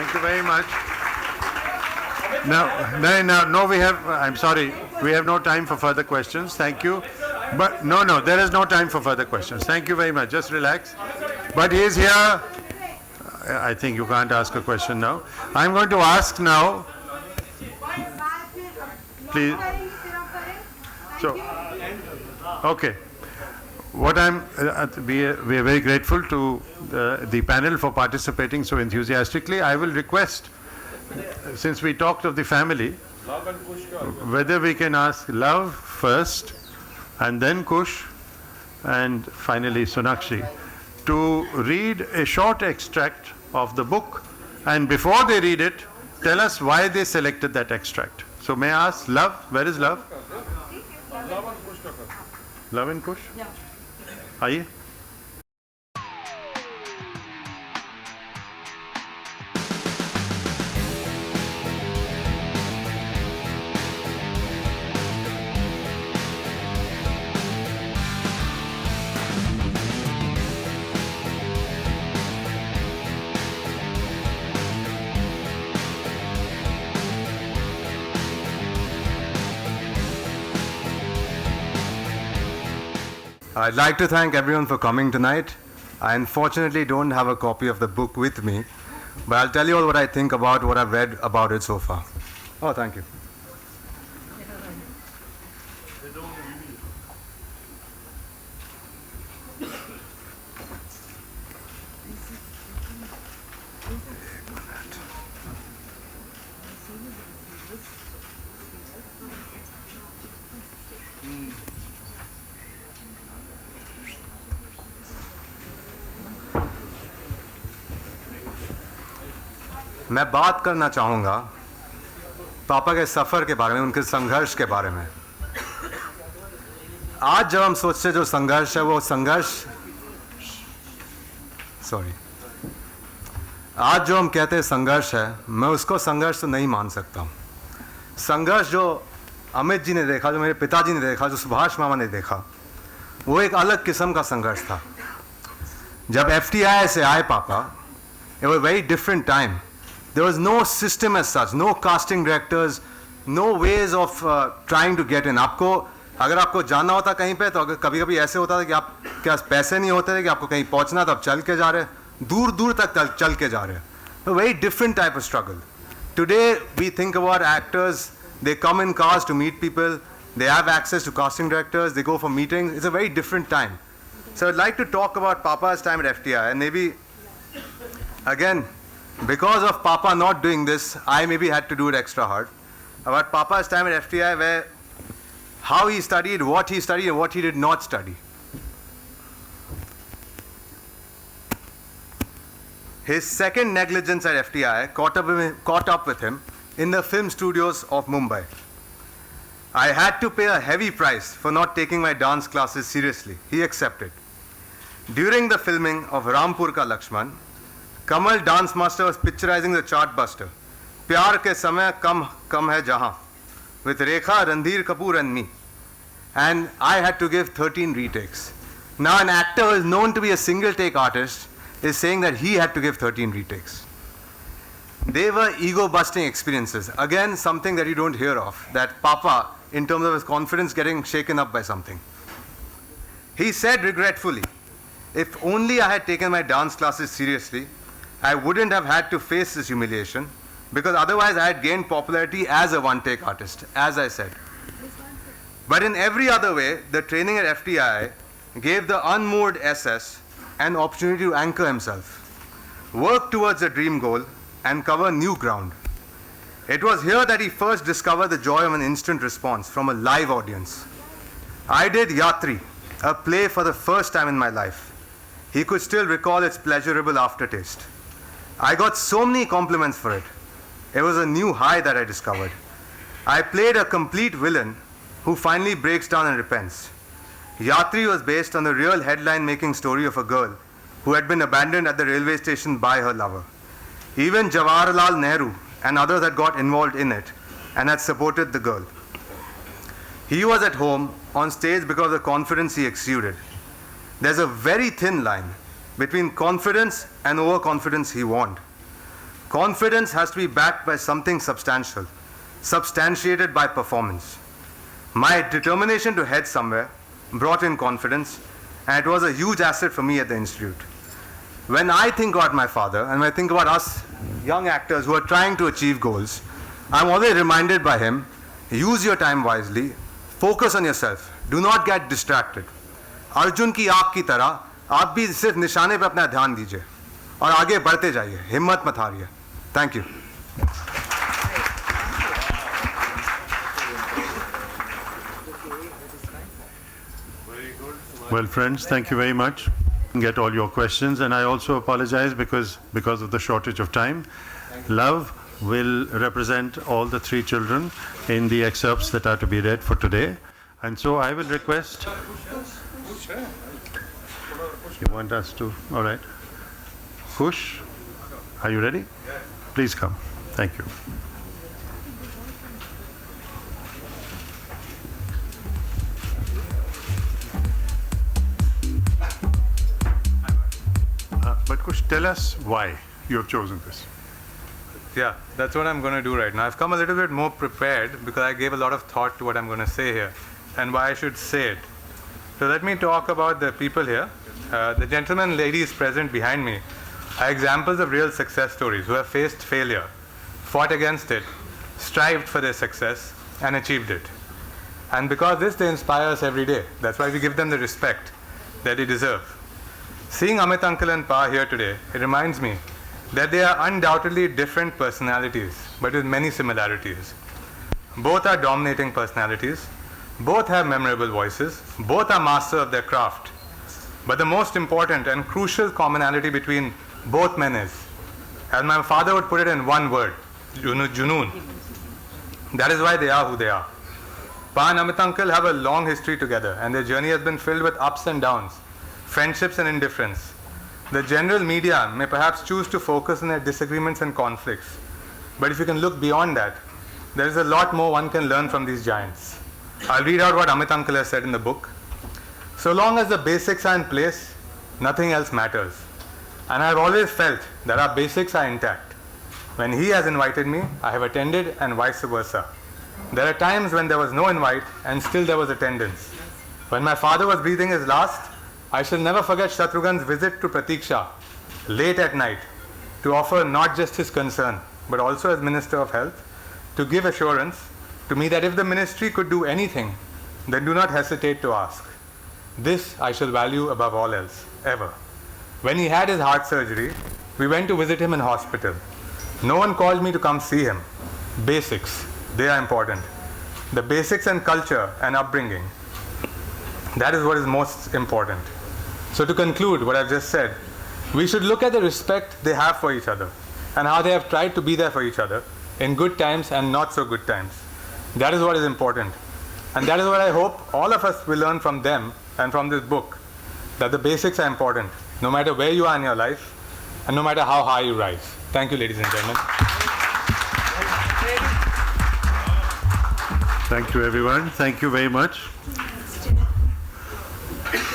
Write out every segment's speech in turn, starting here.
Thank you very much. No, I'm sorry, we have no time for further questions. Thank you. But no, there is no time for further questions. Thank you very much. Just relax. But he is here. I think you can't ask a question now. I'm going to ask now. Please. So, okay. We are very grateful to the panel for participating so enthusiastically. I will request, since we talked of the family, whether we can ask Love first, and then Kush, and finally Sonakshi, to read a short extract of the book, and before they read it, tell us why they selected that extract. So may I ask Love, where is Love? Love and Kush? Yeah. आइए. I'd like to thank everyone for coming tonight. I unfortunately don't have a copy of the book with me, but I'll tell you all what I think about what I've read about it so far. Oh, thank you. मैं बात करना चाहूँगा पापा के सफ़र के बारे में, उनके संघर्ष के बारे में. आज जब हम सोचते जो संघर्ष है वो संघर्ष आज जो हम कहते हैं संघर्ष है, मैं उसको संघर्ष तो नहीं मान सकता हूँ. संघर्ष जो अमित जी ने देखा, जो मेरे पिताजी ने देखा, जो सुभाष मामा ने देखा, वो एक अलग किस्म का संघर्ष था. जब FTI से आए पापा, it was a very different time. There was no system as such, no casting directors, no ways of trying to get in. अगर आपको जाना होता कहीं पे तो कभी कभी ऐसे होता था कि आप क्या पैसे नहीं होते थे कि आपको कहीं पहुंचना तो आप चल के जा रहे, दूर दूर तक चल के जा रहे. A very different type of struggle. Today we think about actors, they come in cars to meet people, they have access to casting directors, they go for meetings. It's a very different time. So I'd like to talk about Papa's time at FTI, and maybe again, because of Papa not doing this, I maybe had to do it extra hard. About Papa's time at FTI, where how he studied, what he studied, and what he did not study. His second negligence at FTI caught up with him in the film studios of Mumbai. I had to pay a heavy price for not taking my dance classes seriously. He accepted. During the filming of Rampur Ka Lakshman, Kamal dance master was picturizing the chartbuster, Pyar Ke Samay Kam Hai Jahan, with Rekha, Randhir Kapoor and me. And I had to give 13 retakes. Now an actor who is known to be a single take artist is saying that he had to give 13 retakes. They were ego-busting experiences. Again, something that you don't hear of, that Papa, in terms of his confidence getting shaken up by something. He said regretfully, if only I had taken my dance classes seriously, I wouldn't have had to face this humiliation, because otherwise I had gained popularity as a one-take artist, as I said. But in every other way, the training at FTI gave the unmoored SS an opportunity to anchor himself, work towards a dream goal, and cover new ground. It was here that he first discovered the joy of an instant response from a live audience. I did Yatri, a play for the first time in my life. He could still recall its pleasurable aftertaste. I got so many compliments for it. It was a new high that I discovered. I played a complete villain who finally breaks down and repents. Yatri was based on the real headline-making story of a girl who had been abandoned at the railway station by her lover. Even Jawaharlal Nehru and others had got involved in it and had supported the girl. He was at home on stage because of the confidence he exuded. There's a very thin line between confidence and overconfidence he warned. Confidence has to be backed by something substantial, substantiated by performance. My determination to head somewhere brought in confidence, and it was a huge asset for me at the Institute. When I think about my father, and when I think about us young actors who are trying to achieve goals, I'm always reminded by him, use your time wisely, focus on yourself, do not get distracted. Arjun की आग की तरह आप भी सिर्फ निशाने पे अपना ध्यान दीजिए और आगे बढ़ते जाइए, हिम्मत मत हारिए. Thank you. Well, friends, thank you very much. Get all your questions, and I also apologize because of the shortage of time. Love will represent all the three children in the excerpts that are to be read for today, and so I will request. You want us to? All right. Kush, are you ready? Please come. Thank you. But Kush, tell us why you have chosen this. Yeah, that's what I'm going to do right now. I've come a little bit more prepared because I gave a lot of thought to what I'm going to say here and why I should say it. So let me talk about the people here. The gentlemen and ladies present behind me are examples of real success stories who have faced failure, fought against it, strived for their success, and achieved it. And because this, they inspire us every day. That's why we give them the respect that they deserve. Seeing Amit Uncle and Pa here today, it reminds me that they are undoubtedly different personalities, but with many similarities. Both are dominating personalities, both have memorable voices, both are masters of their craft. But the most important and crucial commonality between both men is, as my father would put it in one word, junoon. That is why they are who they are. Pa and Amit Uncle have a long history together, and their journey has been filled with ups and downs, friendships and indifference. The general media may perhaps choose to focus on their disagreements and conflicts. But if you can look beyond that, there is a lot more one can learn from these giants. I'll read out what Amit Uncle has said in the book. So long as the basics are in place, nothing else matters. And I've always felt that our basics are intact. When he has invited me, I have attended, and vice versa. There are times when there was no invite and still there was attendance. When my father was breathing his last, I shall never forget Shatrughan's visit to Pratiksha late at night to offer not just his concern, but also as Minister of Health, to give assurance to me that if the ministry could do anything, then do not hesitate to ask. This I shall value above all else, ever. When he had his heart surgery, we went to visit him in hospital. No one called me to come see him. Basics, they are important. The basics and culture and upbringing, that is what is most important. So to conclude what I've just said, we should look at the respect they have for each other and how they have tried to be there for each other in good times and not so good times. That is what is important. And that is what I hope all of us will learn from them and from this book, that the basics are important, no matter where you are in your life and no matter how high you rise. Thank you, ladies and gentlemen. Thank you, everyone. Thank you very much.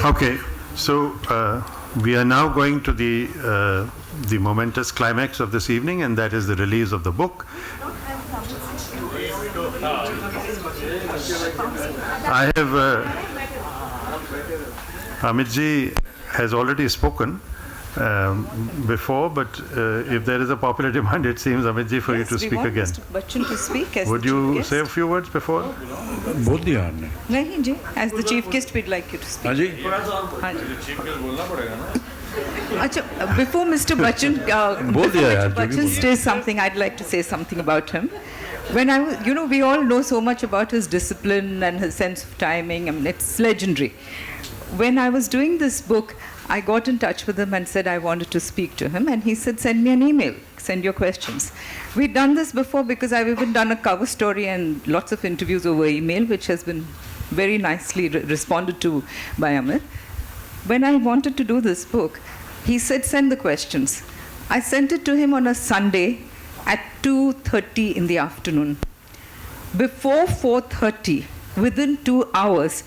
Okay, so we are now going to the momentous climax of this evening, and that is the release of the book. I have Amitji has already spoken before, but if there is a popular demand, it seems, Amitji, for you to speak again. Mr. Bachchan to speak as Would the chief you guest. say a few words before? बोल दिया आपने नहीं जी, as the chief guest we'd like you to speak. हाँ जी हाँ जी. अच्छा, before Mr. Bachchan, बोल दिया यार, Mr. जो भी Bachchan बोलना। says something, I'd like to say something about him. When I was, we all know so much about his discipline and his sense of timing. I mean, it's legendary. When I was doing this book, I got in touch with him and said I wanted to speak to him, and he said, send me an email, send your questions. We'd done this before because I've even done a cover story and lots of interviews over email, which has been very nicely responded to by Amit. When I wanted to do this book, he said, send the questions. I sent it to him on a Sunday at 2:30 in the afternoon. Before 4:30, within 2 hours,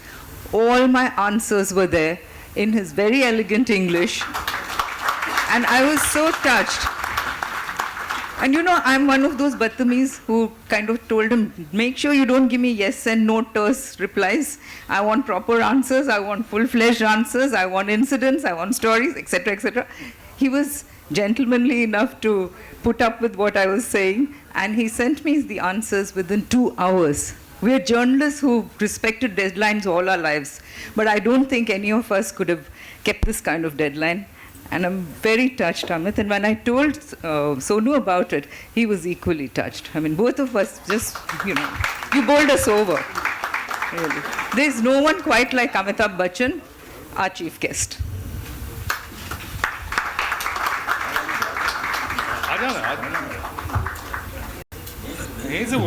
all my answers were there in his very elegant English. And I was so touched. And you know, I'm one of those Battamis who kind of told him, make sure you don't give me yes and no terse replies. I want proper answers. I want full-fledged answers. I want incidents. I want stories, etc., etc. He was gentlemanly enough to put up with what I was saying, and he sent me the answers within 2 hours. We are journalists who respected deadlines all our lives, but I don't think any of us could have kept this kind of deadline. And I'm very touched, Amit. And when I told Sonu about it, he was equally touched. I mean, both of us just, you bowled us over. Really. There's no one quite like Amitabh Bachchan, our chief guest.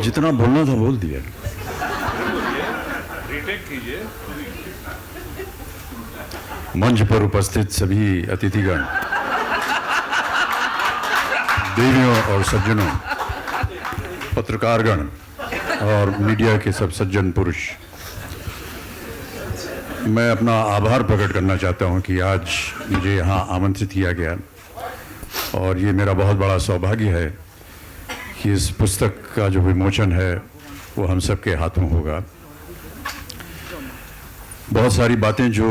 जितना बोलना था बोल दिया। मंच पर उपस्थित सभी अतिथिगण, देवियों और सज्जनों, पत्रकारगण और मीडिया के सब सज्जन पुरुष, मैं अपना आभार प्रकट करना चाहता हूं कि आज मुझे यहां आमंत्रित किया गया और ये मेरा बहुत बड़ा सौभाग्य है कि इस पुस्तक का जो विमोचन है वो हम सबके हाथों होगा। बहुत सारी बातें जो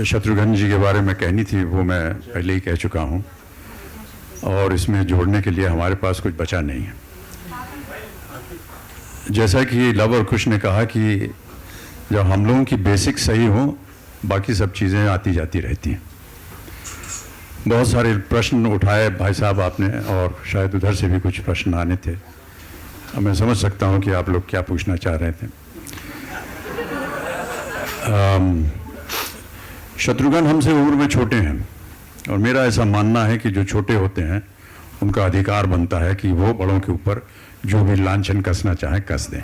शत्रुघ्न जी के बारे में कहनी थी वो मैं पहले ही कह चुका हूं और इसमें जोड़ने के लिए हमारे पास कुछ बचा नहीं है। जैसा कि लव और कुश ने कहा कि जब हम लोगों की बेसिक सही हो, बाकी सब चीज़ें आती जाती रहती हैं। बहुत सारे प्रश्न उठाए भाई साहब आपने, और शायद उधर से भी कुछ प्रश्न आने थे। मैं समझ सकता हूं कि आप लोग क्या पूछना चाह रहे थे। शत्रुघ्न हमसे उम्र में छोटे हैं और मेरा ऐसा मानना है कि जो छोटे होते हैं उनका अधिकार बनता है कि वो बड़ों के ऊपर जो भी लांछन कसना चाहे कस दें।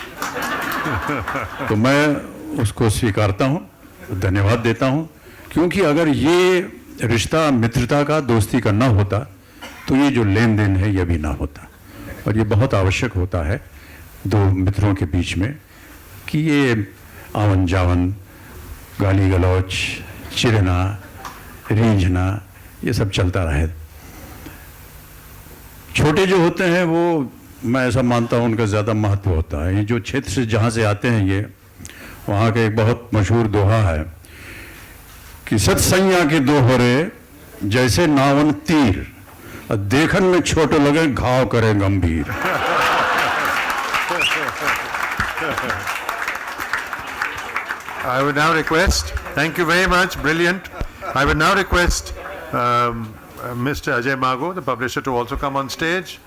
तो मैं उसको स्वीकारता हूं, धन्यवाद देता हूं, क्योंकि अगर ये रिश्ता मित्रता का, दोस्ती का ना होता तो ये जो लेन देन है ये भी ना होता। और ये बहुत आवश्यक होता है दो मित्रों के बीच में कि ये आवन जावन, गाली गलौच, चिढ़ना, रीझना, ये सब चलता रहे। छोटे जो होते हैं वो, मैं ऐसा मानता हूँ, उनका ज़्यादा महत्व होता है। ये जो क्षेत्र से जहाँ से आते हैं ये, वहाँ का एक बहुत मशहूर दोहा है कि सत्संज्ञा के दोहरे जैसे नावन तीर, देखन में छोटे लगे घाव करे गंभीर। I would now request, thank you very much, brilliant. I would now request Mr. Ajay Mago, the publisher, to also come on stage.